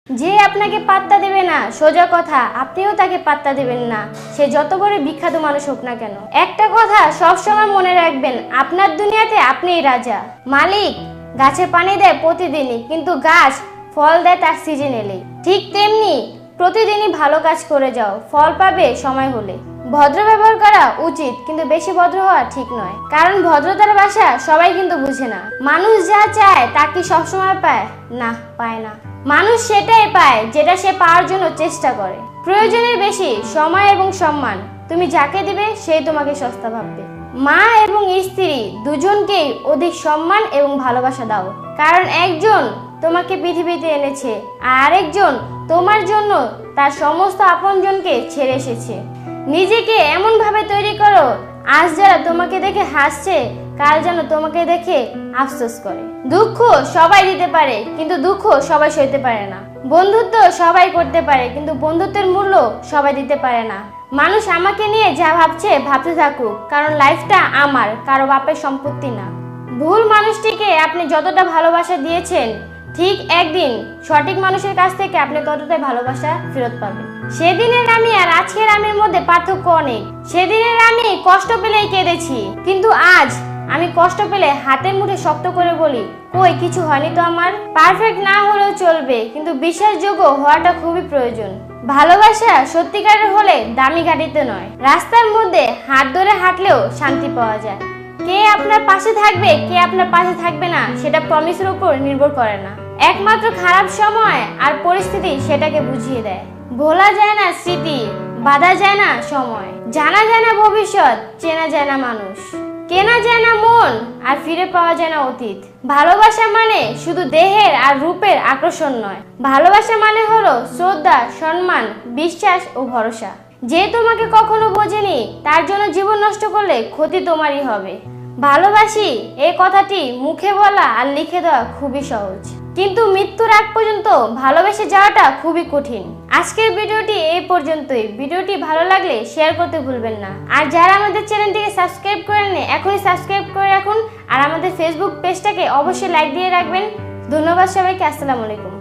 যে আপনাকে পাত্তা দেবে না, সোজা কথা আপনিও তাকে পাত্তা দেবেন না, সে যত বড় বিখ্যাত মানুষ হোক না কেন। একটা কথা সবসময় মনে রাখবেন, আপনার দুনিয়াতে আপনিই রাজা। মালিক গাছে পানি দেয় প্রতিদিনই, কিন্তু গাছ ফল দেয় তার সিজন এলেই। ঠিক তেমনি প্রতিদিনই ভালো কাজ করে যাও, ফল পাবে সময় হলে। ভদ্র ব্যবহার করা উচিত, কিন্তু বেশি ভদ্র হওয়া ঠিক নয়, কারণ ভদ্রতার ভাষা সবাই কিন্তু বুঝে না। মানুষ যা চায় তা কি সবসময় পায়? না, পায় না। মানুষ সেটাই পায় যেটা সে পাওয়ার জন্য চেষ্টা করে। প্রয়োজনের বেশি সময় এবং সম্মান তুমি যাকে দিবে সেই তোমাকে সস্তা ভাববে। মা এবং স্ত্রী দুজনকেই অধিক সম্মান এবং ভালোবাসা দাও, কারণ একজন তোমাকে পৃথিবীতে এনেছে আর আরেকজন তোমার জন্য তার সমস্ত আপনজনকে ছেড়ে এসেছে। নিজেকে এমন ভাবে তৈরি করো, আজ যারা তোমাকে দেখে হাসছে কাল যেন তোমাকে দেখে আফসোস করে। দুঃখ সবাই দিতে পারে, কিন্তু দুঃখ সবাই সইতে পারে না। বন্ধুত্ব সবাই করতে পারে, কিন্তু বন্ধুত্বের মূল্য সবাই দিতে পারে না। মানুষ আমাকে নিয়ে যা ভাবছে ভাবতে থাকুক, কারণ লাইফটা আমার, কারো বাপের সম্পত্তি না। ভুল মানুষটিকে আপনি যতটা ভালোবাসা দিয়েছেন, ঠিক একদিন সঠিক মানুষের কাছ থেকে আপনি ততটাই ভালোবাসা ফেরত পাবেন। সেদিনের আমি আর আজকের আমির মধ্যে পার্থক্য অনেক। সেদিনের আমি কষ্ট পেলেই কেঁদেছি, কিন্তু আজ আমি কষ্ট পেলে হাতের মুঠে শক্ত করে বলি, কই কিছু হয়নি তো আমার। পারফেক্ট না হলেও চলবে, কিন্তু বিশ্বাসযোগ্য হওয়াটা খুবই প্রয়োজন। ভালোবাসা সত্যিকারের হলে দামি গাড়িতে নয়, রাস্তার মধ্যে হাত ধরে হাঁটলেও শান্তি পাওয়া যায়। কে আপনার পাশে থাকবে, কে আপনার পাশে থাকবে না, সেটা প্রমিসের উপর নির্ভর করে না। একমাত্র খারাপ সময় আর পরিস্থিতি সেটাকে বুঝিয়ে দেয়। ভোলা যায় না স্মৃতি, বাধা যায় না সময়, জানা যায় না ভবিষ্যৎ, চেনা যায় না মানুষ, কেনা যায় না মন, আর ফিরে পাওয়া যায় না অতীত। ভালোবাসা মানে শুধু দেহের আর রূপের আকর্ষণ নয়, ভালোবাসা মানে হলো শ্রদ্ধা, সম্মান, বিশ্বাস ও ভরসা। যে তোমাকে কখনো বোঝেনি তার জন্য জীবন নষ্ট করলে ক্ষতি তোমারই হবে। ভালোবাসি এই কথাটি মুখে বলা আর লিখে দেওয়া খুবই সহজ, কিন্তু মৃত্যুর আগ পর্যন্ত ভালোবেসে যাওয়াটা খুবই কঠিন। আজকের ভিডিওটি এই পর্যন্তই। ভিডিওটি ভালো লাগলে শেয়ার করতে ভুলবেন না, আর যারা আমাদের চ্যানেলটিকে সাবস্ক্রাইব করেন এখনই সাবস্ক্রাইব করে রাখুন, আর আমাদের ফেসবুক পেজটাকে অবশ্যই লাইক দিয়ে রাখবেন। ধন্যবাদ সবাইকে। আসসালামু আলাইকুম।